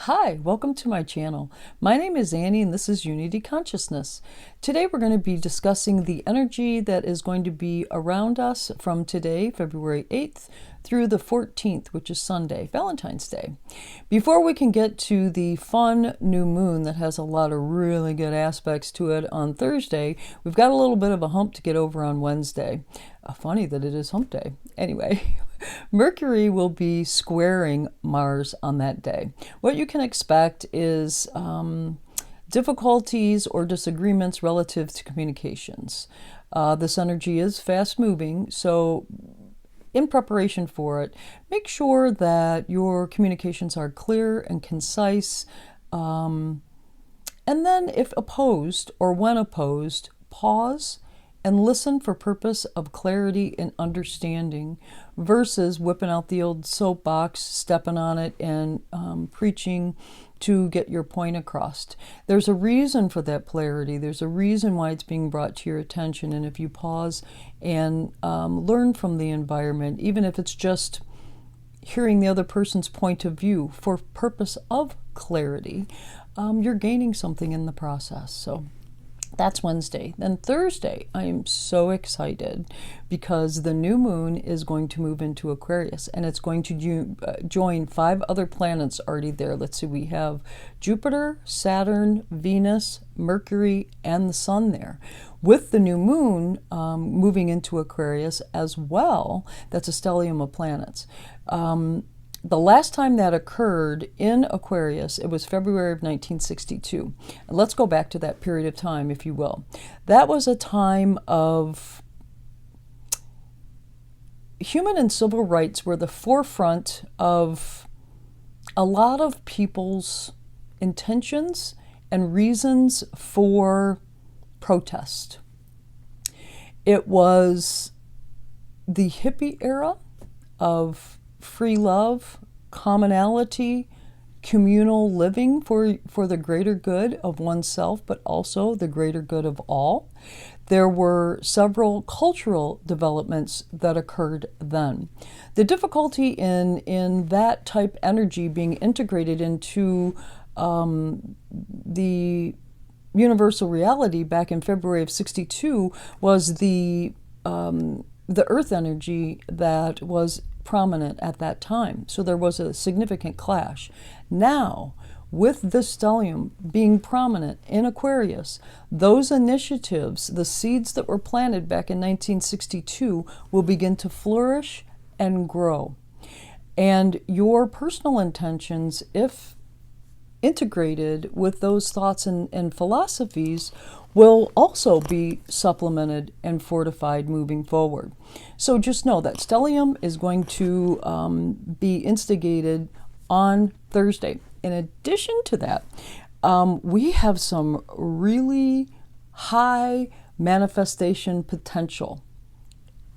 Hi, welcome to my channel. My name is Annie and this is Unity Consciousness. Today we're going to be discussing the energy that is going to be around us from today, February 8th, through the 14th, which is Sunday, Valentine's Day. Before we can get to the fun new moon that has a lot of really good aspects to it on Thursday, we've got a little bit of a hump to get over on Wednesday. Funny that it is hump day. Anyway, Mercury will be squaring Mars on that day. What you can expect is difficulties or disagreements relative to communications. This energy is fast moving, so in preparation for it, make sure that your communications are clear and concise. And then if opposed or when opposed, pause and listen for purpose of clarity and understanding versus whipping out the old soapbox, stepping on it, and preaching to get your point across. There's a reason for that polarity. There's a reason why it's being brought to your attention. And if you pause and learn from the environment, even if it's just hearing the other person's point of view for purpose of clarity, you're gaining something in the process. So that's Wednesday. Then Thursday, I am so excited because the new moon is going to move into Aquarius and it's going to join 5 other planets already there. Let's see, we have Jupiter, Saturn, Venus, Mercury, and the Sun there. With the new moon moving into Aquarius as well, that's a stellium of planets. The last time that occurred in Aquarius, it was February of 1962. And let's go back to that period of time, if you will. That was a time of human and civil rights were the forefront of a lot of people's intentions and reasons for protest. It was the hippie era of free love, commonality, communal living for the greater good of oneself, but also the greater good of all. There were several cultural developments that occurred then. The difficulty in that type energy being integrated into the universal reality back in February of '62 was the earth energy that was prominent at that time. So there was a significant clash. Now, with this stellium being prominent in Aquarius, those initiatives, the seeds that were planted back in 1962, will begin to flourish and grow. And your personal intentions, if integrated with those thoughts and philosophies, will also be supplemented and fortified moving forward. So just know that stellium is going to be instigated on Thursday. In addition to that, we have some really high manifestation potential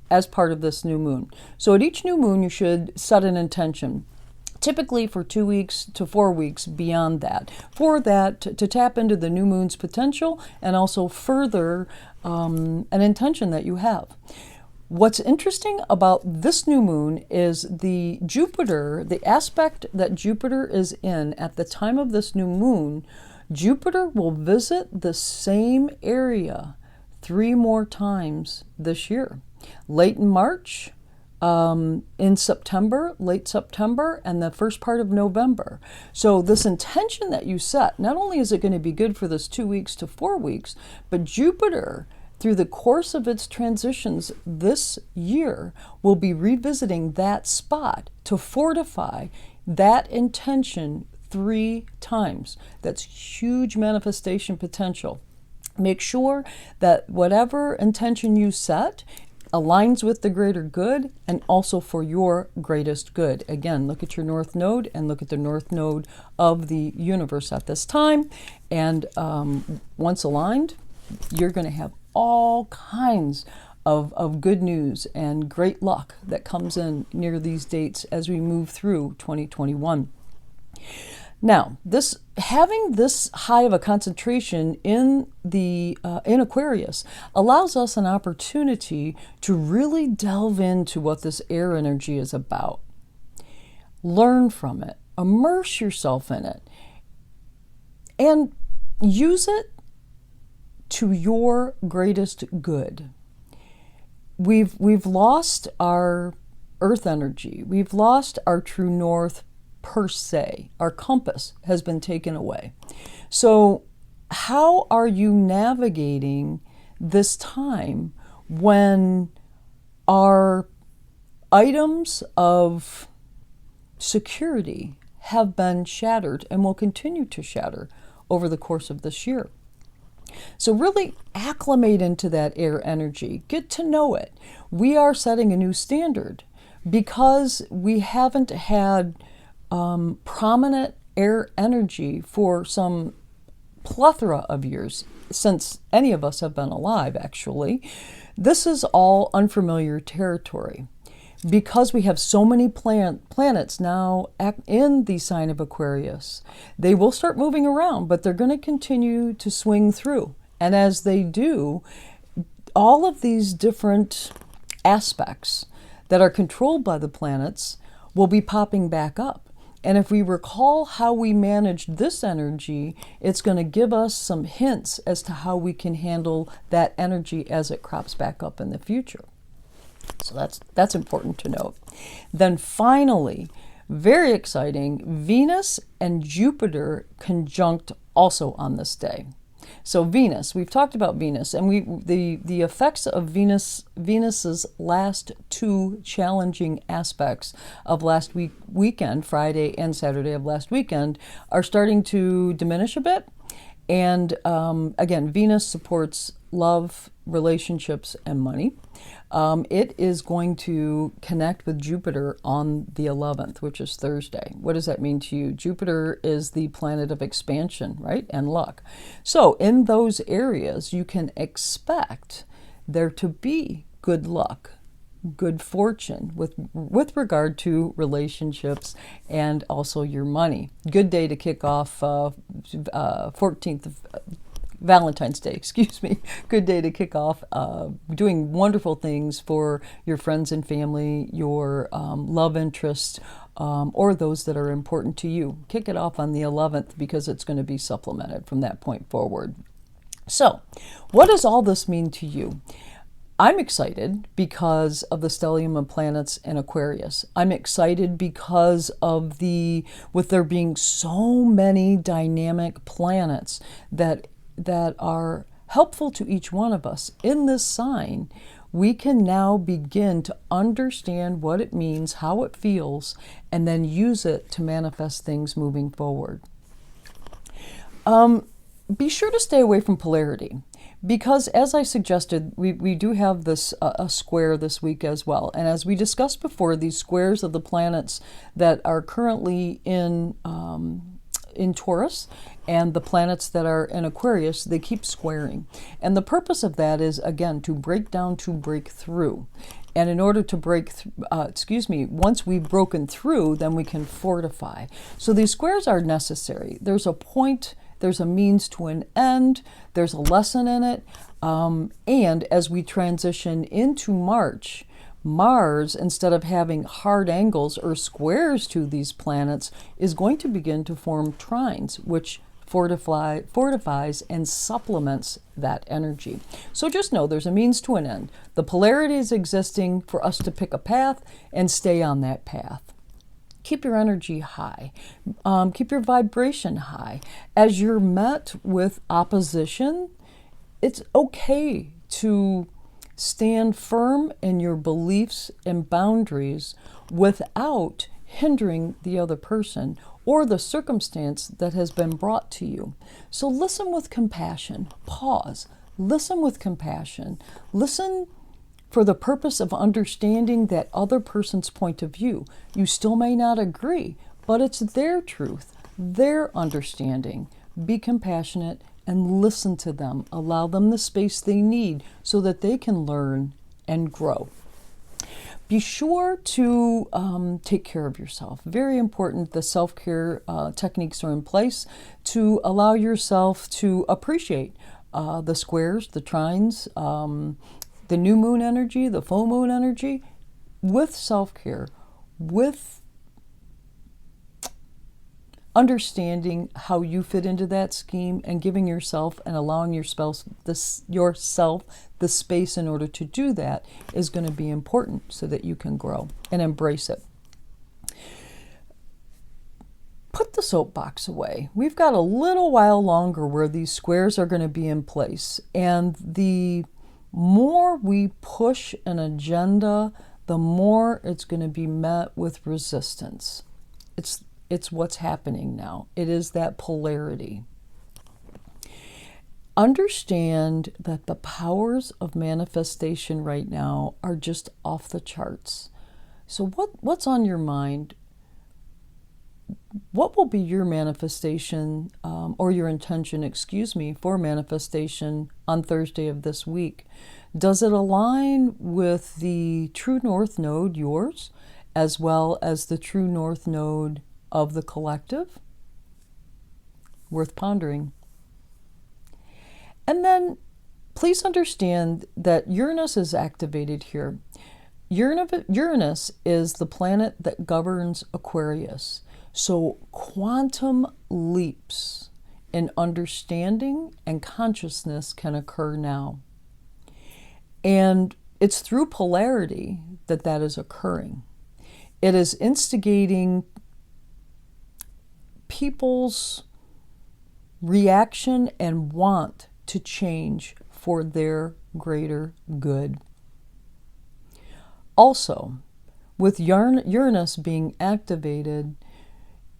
as part of this new moon. So at each new moon, you should set an intention, typically for 2 weeks to 4 weeks beyond that, for that to tap into the new moon's potential and also further an intention that you have. What's interesting about this new moon is the Jupiter, the aspect that Jupiter is in at the time of this new moon. Jupiter will visit the same area 3 more times this year. Late in March, in September, late September, and the first part of November. So this intention that you set, not only is it going to be good for this 2 weeks to 4 weeks, but Jupiter, through the course of its transitions this year, will be revisiting that spot to fortify that intention 3 times. That's huge manifestation potential. Make sure that whatever intention you set aligns with the greater good and also for your greatest good. Again, look at your north node and look at the north node of the universe at this time. And once aligned, you're going to have all kinds of good news and great luck that comes in near these dates as we move through 2021. Now, having this high of a concentration in Aquarius allows us an opportunity to really delve into what this air energy is about. Learn from it. immerse yourself in it, and use it to your greatest good. We've lost our earth energy. We've lost our true north per se. Our compass has been taken away. So how are you navigating this time when our items of security have been shattered and will continue to shatter over the course of this year? So really acclimate into that air energy. Get to know it. We are setting a new standard because we haven't had prominent air energy for some plethora of years, since any of us have been alive, actually. This is all unfamiliar territory. Because we have so many planets now in the sign of Aquarius, they will start moving around, but they're going to continue to swing through. And as they do, all of these different aspects that are controlled by the planets will be popping back up. And if we recall how we managed this energy, it's going to give us some hints as to how we can handle that energy as it crops back up in the future. So that's important to note. Then finally, very exciting, Venus and Jupiter conjunct also on this day. So Venus, we've talked about Venus, and the effects of Venus's last two challenging aspects of last weekend, Friday and Saturday of last weekend, are starting to diminish a bit. And again, Venus supports love, relationships, and money. It is going to connect with Jupiter on the 11th, which is Thursday. What does that mean to you? Jupiter is the planet of expansion, right? And luck. So in those areas, you can expect there to be good luck, good fortune with regard to relationships and also your money. Good day to kick off 14th of Valentine's Day, excuse me. Good day to kick off doing wonderful things for your friends and family, your love interests, or those that are important to you. Kick it off on the 11th because it's going to be supplemented from that point forward. So, what does all this mean to you? I'm excited because of the stellium of planets in Aquarius. I'm excited because of with there being so many dynamic planets that are helpful to each one of us in this sign, we can now begin to understand what it means, how it feels, and then use it to manifest things moving forward. Be sure to stay away from polarity, because as I suggested, we do have this a square this week as well. And as we discussed before, these squares of the planets that are currently in Taurus and the planets that are in Aquarius, they keep squaring. And the purpose of that is, again, to break down, to break through. And in order to once we've broken through, then we can fortify. So these squares are necessary. There's a point, there's a means to an end, there's a lesson in it. And as we transition into March, Mars, instead of having hard angles or squares to these planets, is going to begin to form trines, which fortifies and supplements that energy. So just know there's a means to an end. The polarity is existing for us to pick a path and stay on that path. Keep your energy high. Keep your vibration high. As you're met with opposition, it's okay to stand firm in your beliefs and boundaries without hindering the other person or the circumstance that has been brought to you. So listen with compassion. Pause. Listen with compassion. Listen for the purpose of understanding that other person's point of view. You still may not agree, but it's their truth, their understanding. Be compassionate and listen to them. Allow them the space they need so that they can learn and grow. Be sure to take care of yourself. Very important. The self-care techniques are in place to allow yourself to appreciate the squares, the trines, the new moon energy, the full moon energy, with self-care, with understanding how you fit into that scheme and giving yourself and allowing yourself the space in order to do that is going to be important so that you can grow and embrace it. Put the soapbox away. We've got a little while longer where these squares are going to be in place, and the more we push an agenda, the more it's going to be met with resistance. It's what's happening now. It is that polarity. Understand that the powers of manifestation right now are just off the charts. So what's on your mind? What will be your manifestation or your intention, for manifestation on Thursday of this week? Does it align with the true north node, yours, as well as the true north node of the collective? Worth pondering. And then please understand that Uranus is activated here. Uranus is the planet that governs Aquarius. So quantum leaps in understanding and consciousness can occur now. And it's through polarity that is occurring. It is instigating people's reaction and want to change for their greater good. Also, with Uranus being activated,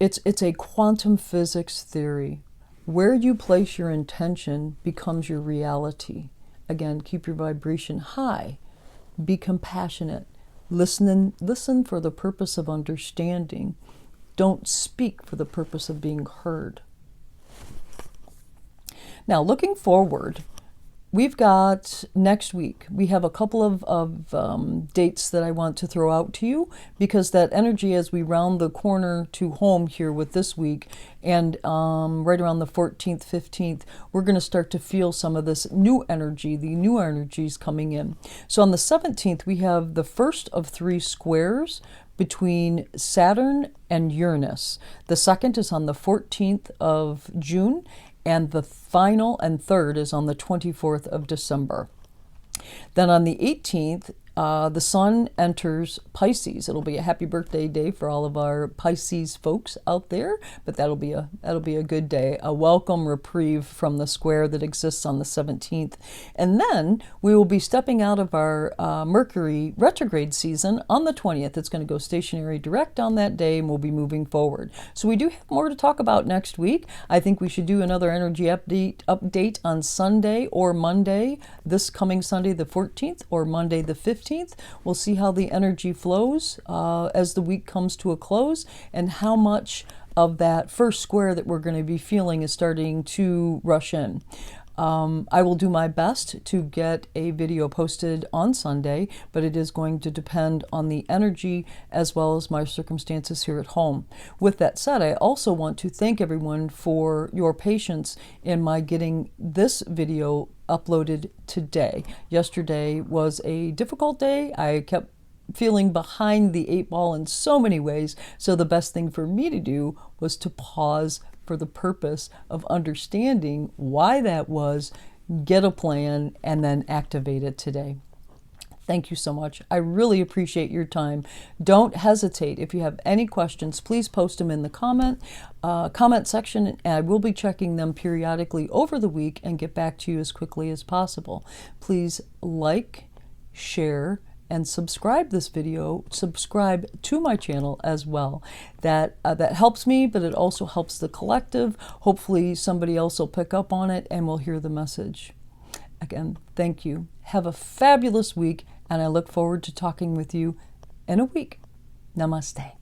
it's a quantum physics theory. Where you place your intention becomes your reality. Again, keep your vibration high. Be compassionate. Listen for the purpose of understanding. Don't speak for the purpose of being heard. Now, looking forward, we've got next week. We have a couple of dates that I want to throw out to you, because that energy as we round the corner to home here with this week, and right around the 14th, 15th, we're going to start to feel some of this new energy, the new energies coming in. So on the 17th, we have the first of 3 squares between Saturn and Uranus. The second is on the 14th of June, and the final and third is on the 24th of December. Then on the 18th, the sun enters Pisces. It'll be a happy birthday day for all of our Pisces folks out there, but that'll be a good day, a welcome reprieve from the square that exists on the 17th. And then we will be stepping out of our Mercury retrograde season on the 20th. It's going to go stationary direct on that day, and we'll be moving forward. So we do have more to talk about next week. I think we should do another energy update on Sunday or Monday, this coming Sunday the 14th or Monday the 15th. We'll see how the energy flows as the week comes to a close, and how much of that first square that we're going to be feeling is starting to rush in. I will do my best to get a video posted on Sunday, but it is going to depend on the energy as well as my circumstances here at home. With that said, I also want to thank everyone for your patience in my getting this video uploaded today. Yesterday was a difficult day. I kept feeling behind the 8 ball in so many ways, so the best thing for me to do was to pause for the purpose of understanding why that was, get a plan, and then activate it today. Thank you so much. I really appreciate your time. Don't hesitate. If you have any questions, please post them in the comment section, and I will be checking them periodically over the week and get back to you as quickly as possible. Please like, share, and subscribe this video. Subscribe to my channel as well. That helps me, but it also helps the collective. Hopefully somebody else will pick up on it and will hear the message. Again, thank you. Have a fabulous week, and I look forward to talking with you in a week. Namaste.